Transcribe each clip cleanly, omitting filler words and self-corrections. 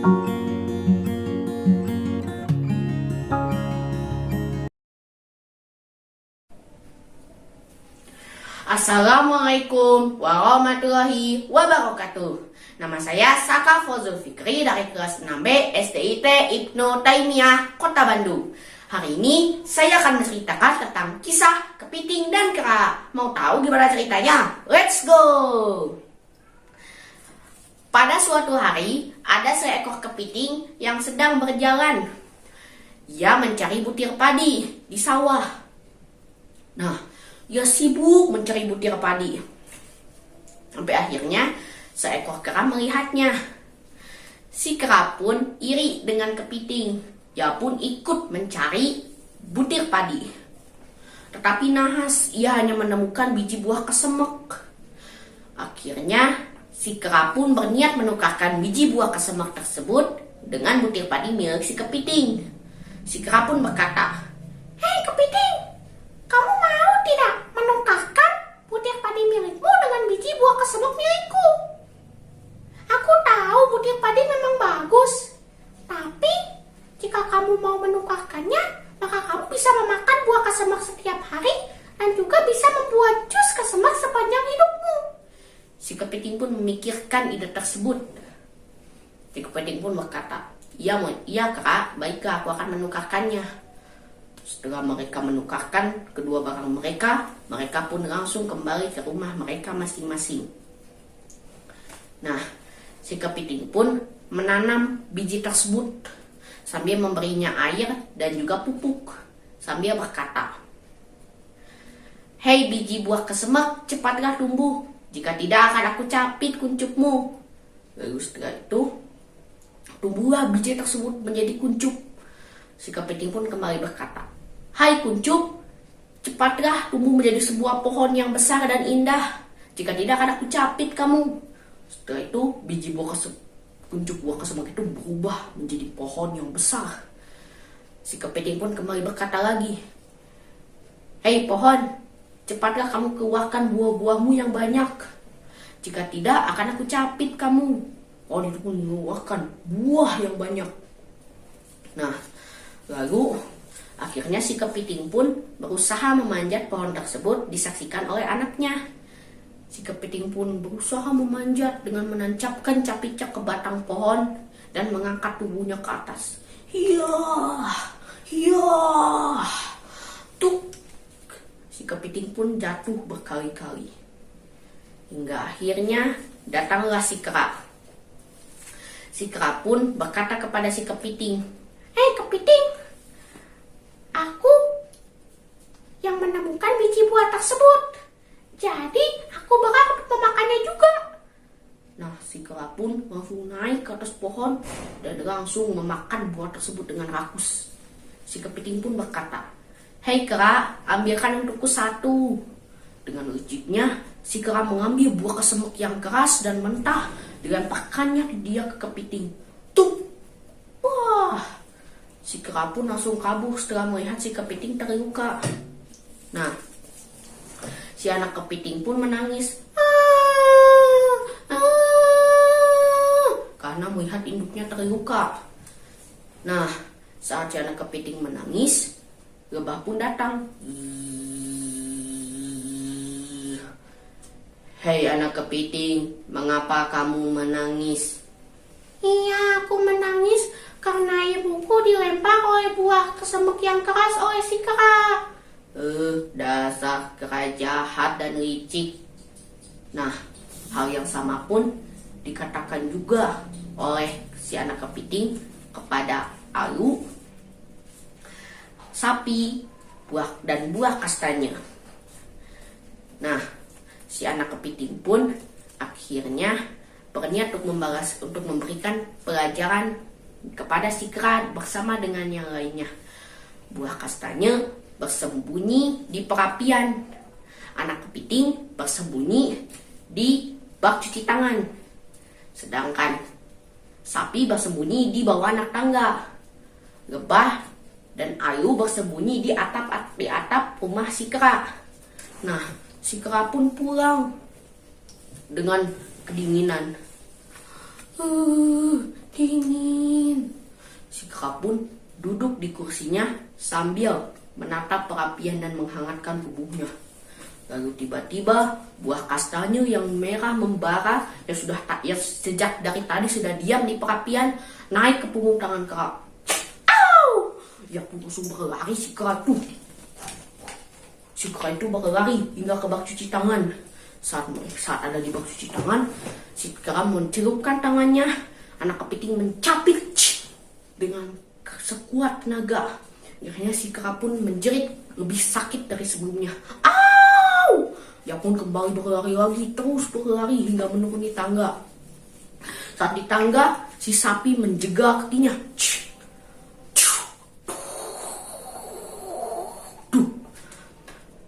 Assalamualaikum warahmatullahi wabarakatuh. Nama saya Saka Fozul Fikri dari kelas 6B SDIT Ibnu Taimiyah, Kota Bandung. Hari ini saya akan menceritakan tentang kisah kepiting dan kera. Mau tahu gimana ceritanya? Let's go! Pada suatu hari, ada seekor kepiting yang sedang berjalan. Ia mencari butir padi di sawah. Nah, ia sibuk mencari butir padi. Sampai akhirnya seekor kera melihatnya. Si kera pun iri dengan kepiting. Ia pun ikut mencari butir padi. Tetapi nahas, ia hanya menemukan biji buah kesemek. Akhirnya si kera pun berniat menukarkan biji buah kesemek tersebut dengan butir padi milik si kepiting. Si kera pun berkata, "Hei kepiting, kamu mau tidak menukarkan butir padi milikmu dengan biji buah kesemek milikku? Aku tahu butir padi memang bagus, tapi jika kamu mau menukarkannya, maka kamu bisa memakan buah kesemek setiap hari dan juga bisa membuat jus kesemek sepanjang hidupmu." Si kepiting pun memikirkan ide tersebut. Si kepiting pun berkata, "Iya kera, baiklah aku akan menukarkannya." Setelah mereka menukarkan kedua barang mereka, mereka pun langsung kembali ke rumah mereka masing-masing. Nah, si kepiting pun menanam biji tersebut sambil memberinya air dan juga pupuk, sambil berkata, "Hei biji buah kesemek, cepatlah tumbuh, jika tidak akan aku capit kuncupmu." Lalu setelah itu, tumbuhlah biji tersebut menjadi kuncup. Si kepiting pun kembali berkata, "Hai kuncup, cepatlah tumbuh menjadi sebuah pohon yang besar dan indah, jika tidak akan aku capit kamu." Setelah itu, biji kuncup buah kesemek itu berubah menjadi pohon yang besar. Si kepiting pun kembali berkata lagi, "Hei pohon, cepatlah kamu keluarkan buah-buahmu yang banyak, jika tidak akan aku capit kamu." Pohon itu pun mengeluarkan buah yang banyak. Nah, lalu akhirnya si kepiting pun berusaha memanjat pohon tersebut, disaksikan oleh anaknya. Si kepiting pun berusaha memanjat dengan menancapkan capitnya ke batang pohon dan mengangkat tubuhnya ke atas. Hiya, tuk. Si kepiting pun jatuh berkali-kali. Hingga akhirnya datanglah si kera. Si kera pun berkata kepada si kepiting, "Hei kepiting, aku yang menemukan biji buah tersebut. Jadi aku berhak untuk memakannya juga." Nah, si kera pun langsung naik ke atas pohon dan langsung memakan buah tersebut dengan rakus. Si kepiting pun berkata, "Hei kera, ambilkan untukku satu." Dengan liciknya, si kera mengambil buah kesemek yang keras dan mentah, dilemparkannya dia ke kepiting. Tuh! Wah! Si kera pun langsung kabur setelah melihat si kepiting terluka. Nah, si anak kepiting pun menangis karena melihat induknya terluka. Nah, saat si anak kepiting menangis, lebah pun datang. "Hei anak kepiting, mengapa kamu menangis?" "Iya, aku menangis karena ibuku dilempar oleh buah kesemek yang keras oleh si kera." Dasar kera jahat dan licik. Nah, hal yang sama pun dikatakan juga oleh si anak kepiting kepada Alu, sapi, dan buah kastanya. Nah, si anak kepiting pun akhirnya berniat untuk memberikan pelajaran kepada si kera bersama dengan yang lainnya. Buah kastanya bersembunyi di perapian, anak kepiting bersembunyi di bak cuci tangan, sedangkan sapi bersembunyi di bawah anak tangga. Lebah dan Ayu bersembunyi di atap rumah si kera. Nah, si kera pun pulang dengan kedinginan. Dingin. Kera pun duduk di kursinya sambil menatap perapian dan menghangatkan tubuhnya. Lalu tiba-tiba buah kastanya yang merah membara yang sejak dari tadi sudah diam di perapian naik ke punggung tangan Kera. Au! Ya pun langsung berlari si Kera tuh. Si Kera itu berlari hingga ke bak cuci tangan. Saat ada di bak cuci tangan, si Kera mencelupkan tangannya. Anak kepiting mencapik dengan sekuat tenaga. Akhirnya si Kera pun menjerit lebih sakit dari sebelumnya. Au! Dia pun kembali berlari lagi, terus berlari hingga menuruni tangga. Saat di tangga, si sapi menjegal kakinya.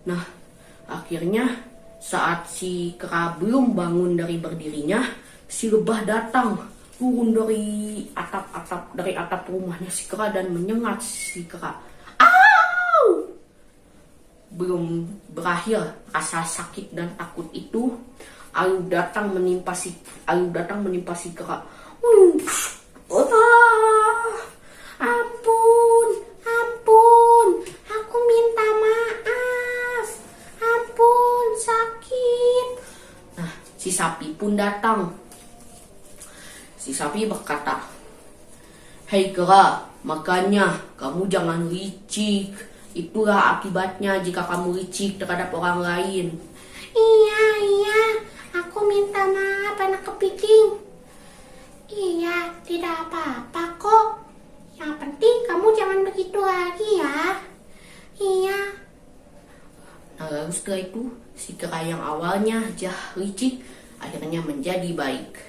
Nah, akhirnya saat si Kera belum bangun dari berdirinya, si lebah datang turun dari atap rumahnya si Kera dan menyengat si Kera. Au! Belum berakhir rasa sakit dan takut itu, Ayu datang menimpa si Kera. Ampun, aku minta maaf. Ampun, sakit. Nah, si sapi pun datang. Si sapi berkata, "Hei Kera, makanya kamu jangan licik. Itulah akibatnya jika kamu licik terhadap orang lain." Iya, aku minta maaf anak kepiting. Iya, tidak apa-apa kok. Yang penting kamu jangan begitu lagi ya. Iya. Nah, lalu setelah itu, si Kera yang awalnya licik akhirnya menjadi baik.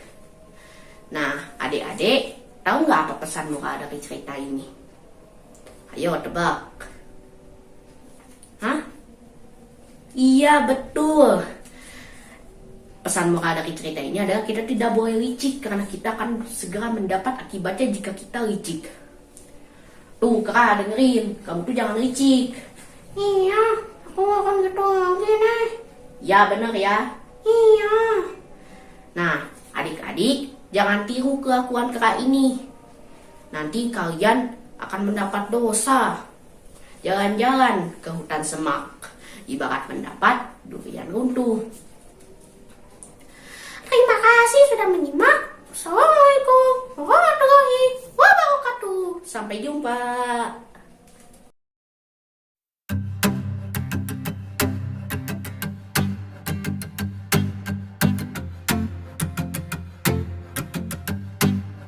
Nah, adik-adik, tahu nggak apa pesan moral dari cerita ini? Ayo tebak. Hah? Iya, betul. Pesan moral dari cerita ini adalah kita tidak boleh licik karena kita akan segera mendapat akibatnya jika kita licik. Tuh, Kera, dengerin. Kamu tuh jangan licik. Iya, aku gak akan gitu lagi nih. Ya, bener ya. Iya. Nah, adik-adik, jangan tiru kelakuan Kera ini. Nanti kalian akan mendapat dosa. Jalan-jalan ke hutan semak, ibarat mendapat durian runtuh. Terima kasih sudah menyimak. Assalamualaikum warahmatullahi wabarakatuh. Sampai jumpa.